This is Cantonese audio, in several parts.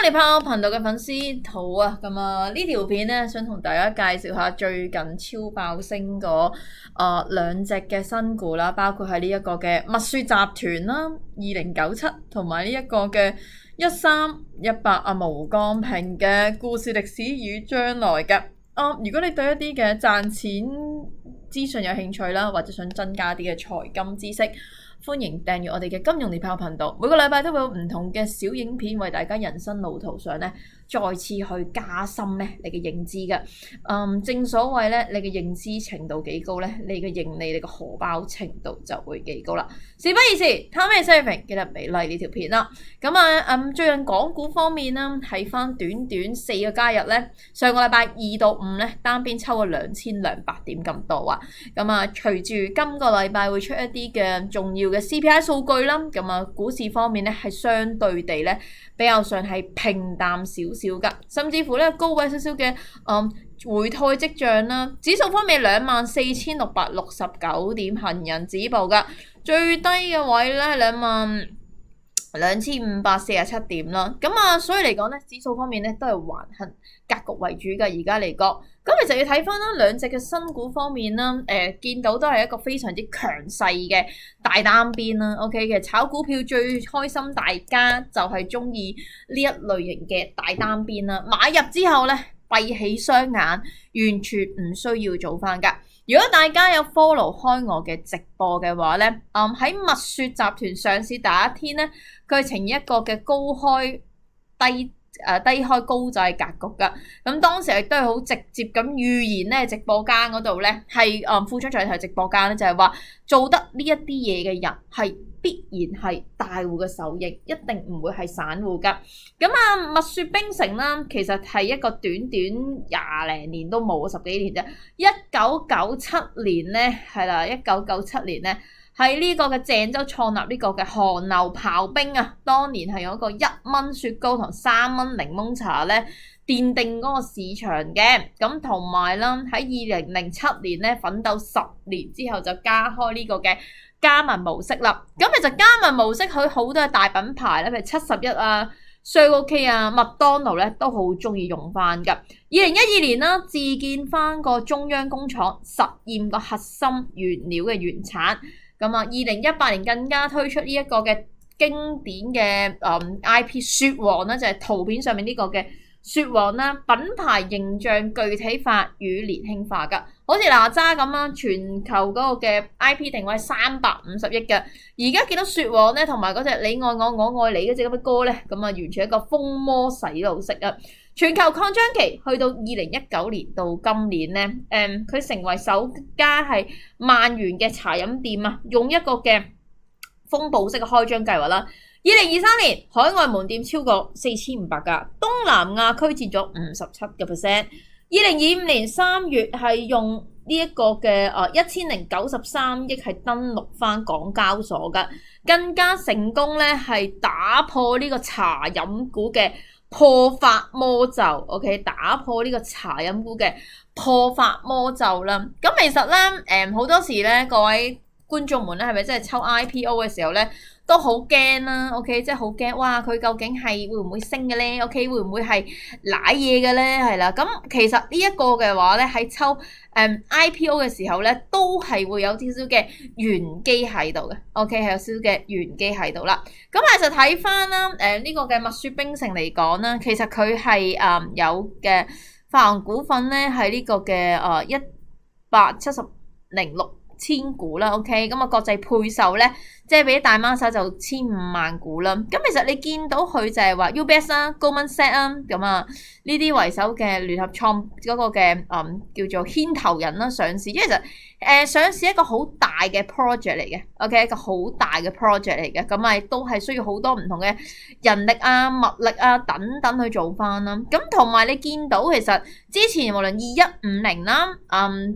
你炮頻道嘅粉絲好啊，咁啊呢條片咧想同大家介紹下最近超爆升嗰兩隻嘅新股啦，包括係呢一個嘅蜜雪集團啦，2097同埋呢一個嘅1318毛剛平嘅故事歷史與將來嘅。如果你對一啲嘅賺錢資訊有興趣啦，或者想增加啲嘅財金知識，歡迎訂閱我哋嘅金融獵豹頻道，每個禮拜都會有唔同嘅小影片，為大家人生路途上咧再次去加深咧你嘅認知嘅。正所謂咧，你嘅認知程度幾高咧，你嘅盈利、你嘅荷包程度就會幾高啦。事不宜遲，貪咩 saving， 記得俾 like 呢條片啦。咁最近港股方面啦，喺翻短短4個交易日咧，上個禮拜2到5咧單邊抽咗2200點咁多啊。隨住今個禮拜會出一啲嘅重要嘅 CPI 數據啦，股市方面咧係相對地咧比較上係平淡少少噶，甚至乎咧高位少少嘅回退跡象啦。指數方面24,669點行人止步噶，最低嘅位咧22,547點啦。所以嚟講咧，指數方面咧都係橫行格局為主噶。而家嚟講，咁其實要睇翻啦，兩隻嘅新股方面啦，見到都係一個非常之強勢嘅大單邊啦。OK 嘅炒股票最開心，大家就係中意呢一類型嘅大單邊啦。買入之後咧，閉起雙眼，完全唔需要做翻噶。如果大家有 follow 開我嘅直播嘅話咧，喺蜜雪集團上市第一天咧，佢係呈現一個嘅高開低開高滯格局噶。咁當時亦都係好直接咁預言咧，直播間嗰度咧係副總裁係直播間咧，就係話做得呢一啲嘢嘅人係必然係大戶嘅首映，一定唔會係散戶噶。蜜雪冰城啦，其實係一個短短20零年都冇10幾年啫。1997年咧係啦，1997年咧喺呢個嘅鄭州創立呢個嘅韓流刨冰啊，當年係用一個1蚊雪糕同3蚊檸檬茶咧奠定嗰個市場嘅。咁同埋啦，喺2007年咧奮鬥10年之後就加開呢個嘅加盟模式啦。咁其實加盟模式佢好多嘅大品牌咧，譬如71啊、Circle K 啊、麥當勞咧都好中意用翻噶。2012年啦，自建翻個中央工廠，實驗個核心原料嘅原產。2018年更加推出呢一個嘅經典嘅IP 雪王啦，就係圖片上面呢個嘅雪王啦，品牌形象具體化與年輕化噶，好似哪吒咁啦，全球嗰個嘅 IP 定位350億嘅。而家見到雪王咧，同埋嗰隻你愛我我愛你嗰隻咁嘅歌咧，完全係一個瘋魔洗腦式啊！全球擴張期去到2019年到今年咧，佢成為首家係萬元嘅茶飲店啊，用一個嘅風暴式嘅開張計劃啦。2023年海外門店超過4500家，東南亞區佔咗57%。2025年3月係用呢一個嘅1093億係登陸翻港交所噶，更加成功咧係打破呢個茶飲股嘅破發魔咒。OK， 打破呢個茶飲股嘅破發魔咒啦。咁其實咧，好多時咧，各位觀眾們咧，係咪真係抽 IPO 嘅時候咧，都好驚啦 ，OK， 即係好驚，哇！佢究竟係會唔會升嘅咧 ？OK， 會唔會係瀨嘢嘅咧？係啦，咁其實呢一個嘅話咧，喺抽IPO 嘅時候咧，都係會有少少嘅玄機喺度嘅 ，OK， 係有少少嘅玄機喺度啦。咁其實睇翻啦，呢個嘅蜜雪冰城嚟講啦，其實佢係有嘅發行股份咧，係呢個嘅170.6股啦 ，OK， 國際配售咧，即係俾大孖沙就1500萬股啦。咁其實你見到佢就係話 UBS 啦、Goldman Sachs 啦，呢啲為首嘅聯合創嗰個嘅叫做牽頭人啦上市，因為其實上市一個好大嘅 project 嚟嘅 ，OK， 一個好大嘅 project 嚟嘅，都係需要好多唔同嘅人力啊、物力啊等等去做翻啦。咁同埋你見到其實之前無論2150啦、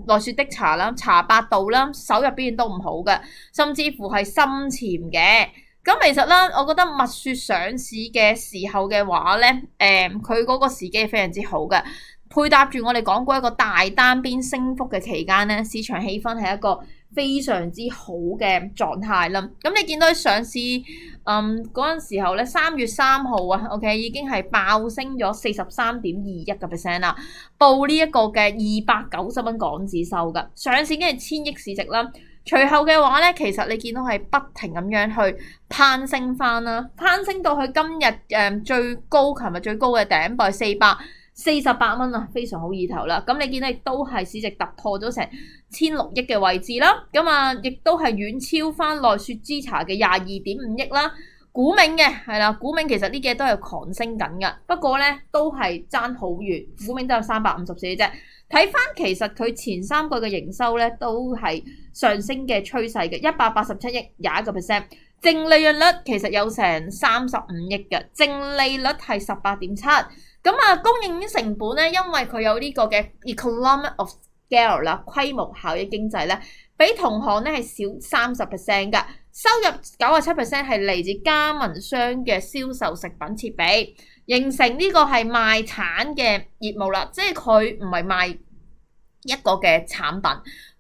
奈雪的茶啦、茶百道啦，首日表現都唔好嘅，甚至乎係深潛嘅。咁其實咧，我覺得蜜雪上市嘅時候嘅話咧，佢嗰個時機係非常之好嘅。配搭住我哋講過一個大單邊升幅嘅期間咧，市場氣氛係一個非常之好嘅狀態啦。咁你見到上市嗰陣時候咧，3月3號啊 ，OK 已經係爆升咗43.21%啦，報呢一個嘅290蚊港紙收㗎。上市已經係1000億市值啦。隨後嘅話咧，其實你見到係不停咁樣去攀升翻啦，攀升到去今日最高，琴日最高嘅頂部448蚊啊，非常好意頭啦。咁你見到亦都係市值突破咗成1600億嘅位置啦。咁啊，亦都係遠超翻奈雪之茶嘅22.5億啦。股銘嘅係啦，股銘其實呢幾日都係狂升緊㗎，不過咧都係爭好遠，股銘都有354啫。睇翻其實佢前3個嘅營收咧都係上升嘅趨勢嘅，187億21%，淨利潤率其實有成35億嘅，淨利率係18.7%。咁啊，供應鏈成本咧，因為佢有呢個嘅 economy of scale 啦，規模效益經濟咧，比同行咧係少30%㗎。收入97%係嚟自加盟商嘅銷售食品設備，形成呢個係賣產嘅業務啦，即係佢唔係賣一個嘅產品，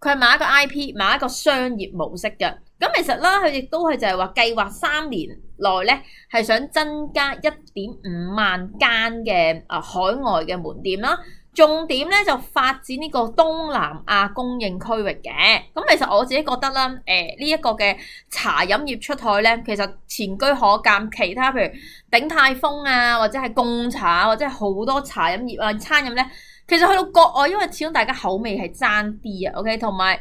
佢係賣一個 IP， 賣一個商業模式嘅。咁其實啦，佢亦都係就係話計劃3年內咧係想增加1.5萬間嘅海外嘅門店啦。重點咧就發展呢個東南亞供應區域嘅。咁其實我自己覺得啦，呢一個嘅茶飲業出海咧，其實前車可鑑，其他譬如鼎泰豐啊，或者係貢茶，或者係好多茶飲業啊、餐飲咧，其實去到國外，因為始終大家口味係爭啲啊 ，OK， 同埋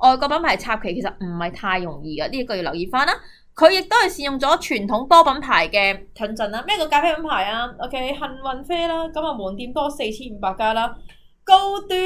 外國品牌插旗其實唔係太容易嘅，呢一個要留意翻啦。佢亦都係善用咗傳統多品牌嘅盾陣啦。咩叫咖啡品牌啊 ？OK， 幸運啡啦，咁啊門店多4500家啦。高端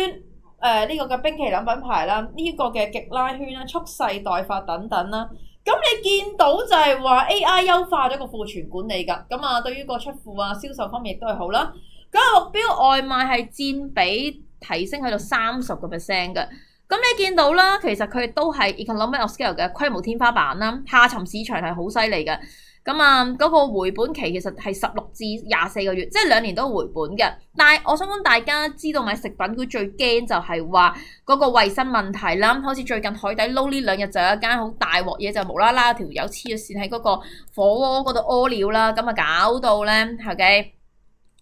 呢個嘅冰淇淋品牌啦，呢個嘅極拉圈啦、蓄勢待發等等啦。咁你見到就係話 AI 優化咗個庫存管理㗎。咁啊，對於個出庫啊、銷售方面亦都係好啦。咁目標外賣係佔比提升去到30%嘅。咁你見到啦，其實佢哋都係 economy of scale 嘅規模天花板啦，下沉市場係好犀利嘅。咁啊，嗰個回本期其實係16至24個月，即係2年都回本嘅。但係我想講大家知道買食品股最驚就係話嗰個衞生問題啦，好似最近海底撈呢2日就有一間好大鑊嘢，就無啦啦條友黐咗線喺嗰個火鍋嗰度屙尿啦，咁啊搞到咧係嘅。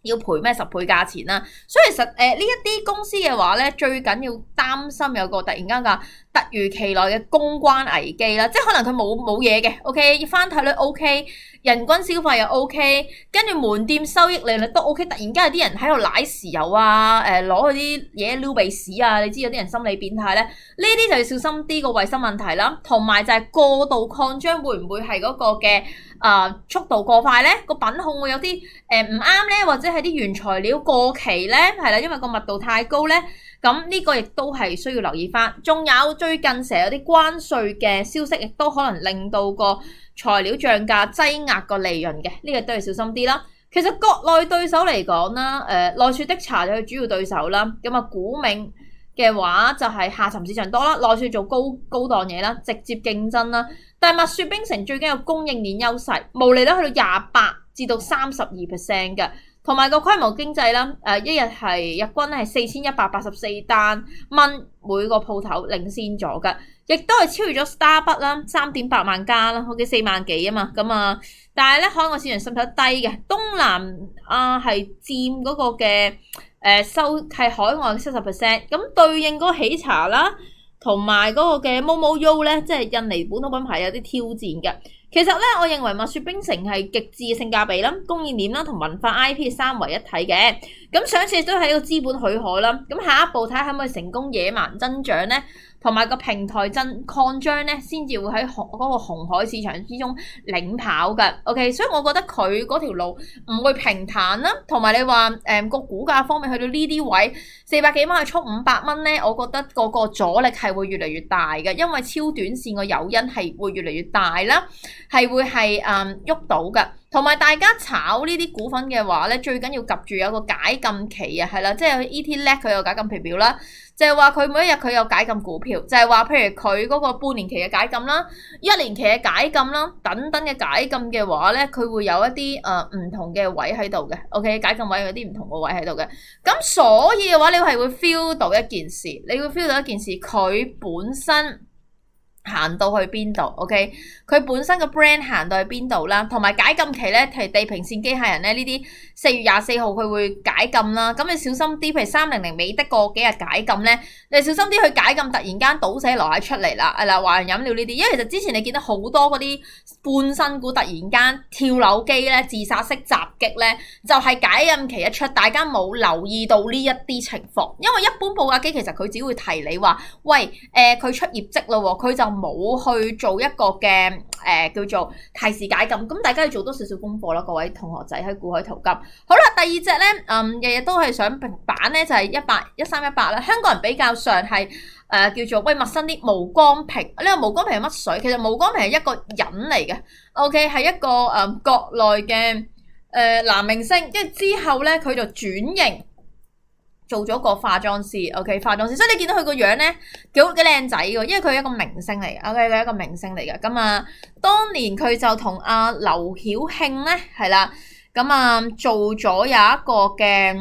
要賠咩10倍價錢啦，所以其實呢一啲公司嘅話咧，最緊要擔心有個突然間嘅突如其來嘅公關危機啦，即係可能佢冇嘢嘅 ，OK， 翻睇率 OK， 人均消費又 OK， 跟住門店收益利率都 OK， 突然間有啲人喺度舐豉油啊，攞佢啲嘢撩鼻屎啊，你知有啲人心理變態咧，呢啲就要小心啲個衞生問題啦，同埋就係過度擴張會唔會係嗰個嘅速度過快咧？個品控會有啲唔啱咧，或者係啲原材料過期咧，係啦，因為個密度太高咧。咁呢個亦都係需要留意翻。仲有最近成日有啲關稅嘅消息，亦都可能令到個材料漲價擠壓個利潤嘅，呢個都要小心啲啦。其實國內對手嚟講啦，奈雪的茶就係主要對手啦。咁啊，股銘嘅話就係下沉市場多啦，奈雪做高檔嘢啦，直接競爭啦。但係蜜雪冰城最緊有供應鏈優勢，毛利率去到28至到32% 嘅。同埋個規模經濟啦，一日係日均係4184單蚊每個鋪頭領先咗㗎，亦都係超越咗 Starbucks 啦，3.8萬家啦，好似4萬幾啊嘛，咁啊，但係咧海外市場滲透低嘅，東南亞係佔嗰個嘅收係海外嘅70%，咁對應嗰個喜茶啦，同埋嗰個嘅 Momoyo 咧，即係印尼本土品牌有啲挑戰嘅。其實咧，我認為蜜雪冰城係極致嘅性價比啦、供應鏈啦同文化 IP 3為一體嘅。咁上次都係一個資本許可啦。咁下一步睇下可唔可以成功野蠻增長咧，同埋個平台擴張咧，先至會喺嗰個紅海市場之中領跑嘅。OK， 所以我覺得佢嗰條路唔會平坦啦。同埋你話個股價方面去到呢啲位400幾蚊去衝500蚊咧，我覺得個阻力係會越嚟越大嘅，因為超短線個誘因係會越嚟越大啦。係會係喐到嘅，同埋大家炒呢啲股份嘅話咧，最緊要及住有個解禁期啊，係啦，即係 ETF 佢有解禁期表啦，就係話佢每一日佢有解禁股票，就係話譬如佢嗰個半年期嘅解禁啦、1年期嘅解禁啦等等嘅解禁嘅話咧，佢會有一啲唔同嘅位喺度嘅 ，OK， 解禁位有啲唔同嘅位喺度嘅，咁所以嘅話你係會 feel 到一件事，佢本身行到去邊度 ，OK？ 佢本身個 brand 行到去邊度啦，同埋解禁期咧，譬如地平線機械人咧呢啲4月24號佢會解禁啦，咁你小心啲，譬如300美的過幾日解禁咧，你小心啲去解禁，突然間倒瀉籮蟹出嚟啦，係啦，話人飲料呢啲，因為其實之前你見到好多嗰啲半新股突然間跳樓機咧、自殺式襲擊咧，就係解禁期一出，大家冇留意到呢一啲情況，因為一般報價機其實佢只會提你話，喂，佢出業績咯，佢就冇去做一個嘅叫做提示解禁，咁大家要做多少少功課啦，各位同學仔喺股海淘金。好啦，第二隻咧，日日都係想板咧就係1318啦，香港人比較上係叫做陌生啲，毛光平呢個毛光平係乜水？其實毛光平係一個人嚟嘅 ，OK 係一個國內嘅男明星，跟住之後咧佢就轉型。做咗個化妝師 ，OK， 化妝師，所以你見到佢個樣咧幾靚仔嘅，因為佢係一個明星嚟嘅 ，OK， 佢係一個明星嚟嘅。咁啊，當年佢就同阿劉曉慶咧係啦，咁啊做咗有一個嘅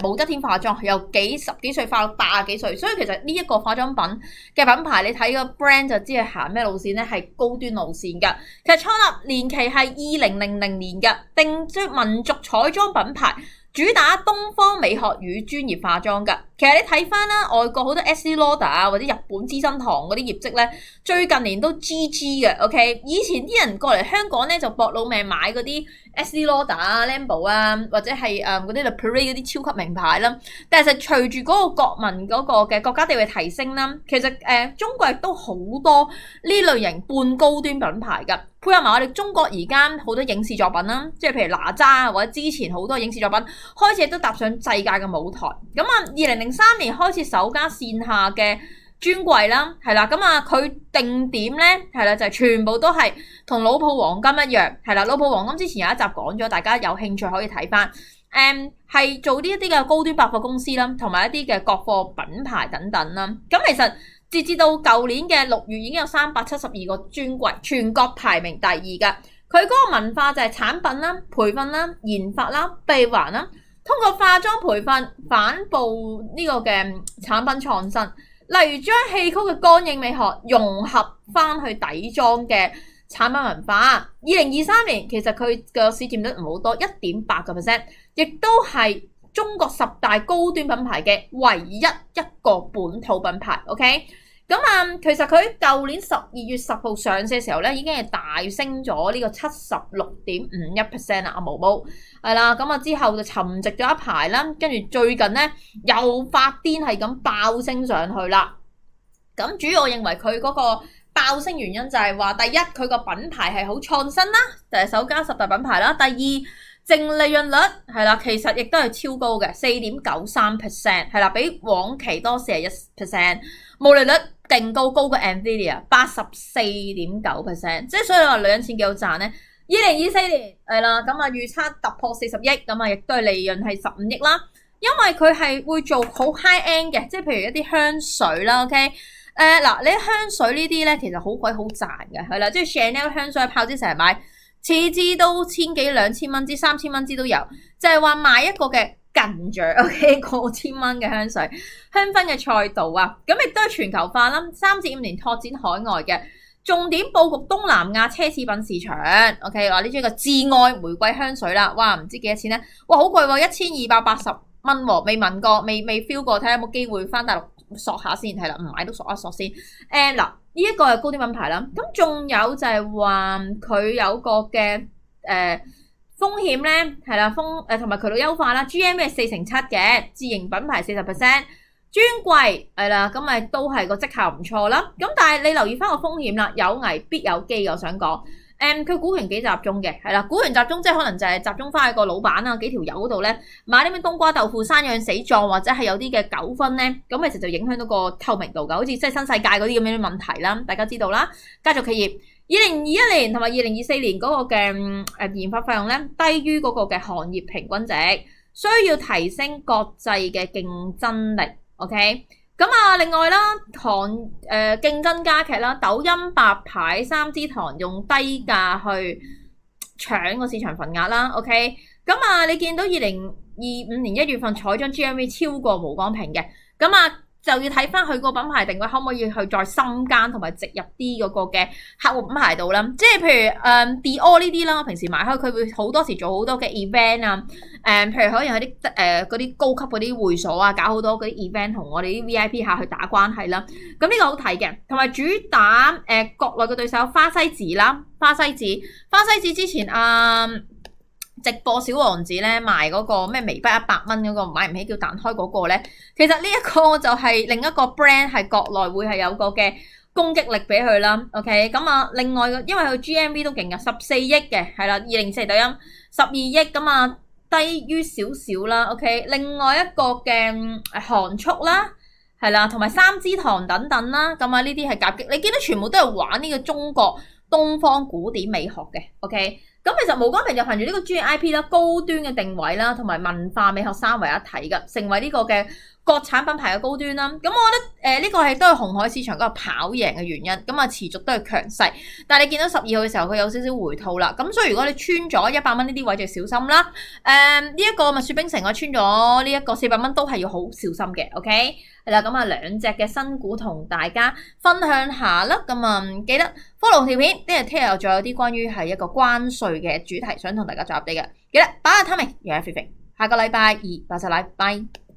武則天化妝，由10幾歲化到80幾歲，所以其實呢一個化妝品嘅品牌，你睇個 brand 就知係行咩路線咧，係高端路線㗎。其實創立年期係2000年嘅，定即民族彩妝品牌。主打東方美學與專業化妝㗎，其實你睇翻啦，外國好多 Estée Lauder 啊，或者日本資生堂嗰啲業績咧，最近年都 GG 嘅 ，OK。以前啲人過嚟香港咧就搏老命買嗰啲 Estée Lauder 啊、Lambo 啊，或者係嗰啲 La Prairie 嗰啲超級名牌啦。但係實隨住嗰個國民嗰個嘅國家地位提升啦，其實中國亦都好多呢類型半高端品牌㗎。配合埋我哋中國而家好多影視作品啦，即係譬如哪吒或者之前好多影視作品開始都踏上世界嘅舞台。咁啊，2003年開始首家線下嘅專櫃啦，係啦，咁啊佢定點咧係啦，就係全部都係同老鋪黃金一樣，係啦，老鋪黃金之前有一集講咗，大家有興趣可以睇翻。係做呢一啲嘅高端百貨公司啦，同埋一啲嘅國貨品牌等等啦。咁其實截至到舊年嘅6月已經有372個專櫃，全國排名第2㗎。佢嗰個文化就係產品啦、培訓啦、研發啦、閉環啦，通過化妝培訓反哺呢個嘅產品創新，例如將戲曲嘅光影美學融合翻去底妝嘅產品文化。2023年其實佢嘅市佔率唔好多，1.8%，亦都係中國10大高端品牌嘅唯一一個本土品牌。OK。咁其實佢喺舊年12月10號上市嘅時候咧，已經係大升咗呢個76.51% 啦，阿毛毛係啦，咁之後就沉寂咗一排啦，跟住最近咧又發癲係咁爆升上去啦。咁主要我認為佢嗰個爆升原因就係話，第一佢個品牌係好創新啦，就係首家10大品牌啦。第二淨利潤率係啦，其實亦都係超高嘅4.93%，係啦，比往期多41%，毛利率勁高過 Nvidia 84.9%，即係所以話女人錢幾好賺咧。2024年係啦，咁預測突破40億，咁亦都係利潤係15億啦。因為佢係會做好 high end 嘅，即係譬如一啲香水啦 ，OK，嗱，你香水呢啲咧其實好鬼好賺嘅，係啦，即係 Chanel 香水炮支成日買，次支都千幾2000蚊支、3000蚊支都有，就係話買一個嘅近著 ，OK， 過千蚊嘅香水，香薰嘅賽道啊，咁亦都係全球化啦，3至5年拓展海外嘅，重點佈局東南亞奢侈品市場 ，OK， 話呢張嘅至愛玫瑰香水啦，哇，唔知幾多錢咧，哇，好貴喎，1280蚊喎，未聞過，未 feel 過，睇下有冇機會翻大陸索下先，係啦，唔買都索一索先。嗱，呢一個係高端品牌啦，咁仲有就係話佢有個嘅風險咧，係啦，同埋渠道優化啦 ，GMV 係4成7嘅，自營品牌40%，專櫃係啦，咁咪都係個績效唔錯啦。咁但係你留意翻個風險啦，有危必有機，我想講。佢股權幾集中嘅，係啦，股權集中即係可能就係集中翻喺個老闆啊幾條友嗰度咧，買啲咩冬瓜豆腐、生養死葬或者係有啲嘅糾紛咧，咁其實就影響到個透明度㗎，好似即係新世界嗰啲咁樣嘅問題啦，大家知道啦，家族企業2021年同埋2024年嗰個嘅研發費用咧，低於嗰個嘅行業平均值，需要提升國際嘅競爭力。OK， 咁啊，另外啦，競爭加劇啦，抖音白牌三支糖用低價去搶個市場份額啦。OK， 咁啊，你見到2025年1月份彩妝 GMV 超過無光屏嘅，咁啊。就要睇翻佢個品牌定位可唔可以去再深耕同埋植入啲嗰個嘅客戶品牌度啦，即係譬如Dior 呢啲啦，我平時買開佢會好多時做好多嘅 event 啊，譬如可能有啲嗰啲高級嗰啲會所啊，搞好多嗰啲 event 同我哋啲 VIP 客去打關係啦，咁呢個好睇嘅，同埋主打國內嘅對手花西子啦，花西子之前直播小王子咧賣嗰個咩眉筆100蚊嗰個買唔起叫彈開嗰個咧，其實呢一個就係另一個 brand 係國內會係有個嘅攻擊力俾佢啦。OK， 咁啊，另外因為佢 GMV 都勁嘅14億嘅，係啦，2024抖音12億咁啊，低於少少啦。OK， 另外一個嘅韓速啦，係啦，同埋三支堂等等啦，咁啊呢啲係夾擊，你見到全部都係玩呢個中國東方古典美學嘅。OK。咁其實無光屏就憑住呢個專業 IP 啦、高端嘅定位啦，同埋文化美學三為一體嘅，成為呢個嘅國產品牌嘅高端啦。咁我覺得呢個係都係紅海市場嗰個跑贏嘅原因，咁啊持續都係強勢。但係你見到12號嘅時候佢有少少回吐啦，咁所以如果你穿咗100蚊呢啲位就小心啦。呢一個蜜雪冰城我穿咗呢一個400蚊都係要好小心嘅。OK。係啦，咁啊兩隻嘅新股同大家分享下啦，咁啊記得 follow 條片，聽日仲有啲關於係一個關稅嘅主題想同大家做 update嘅，記得把握 timing，讓人 fit fit，下個禮拜二，拜拜。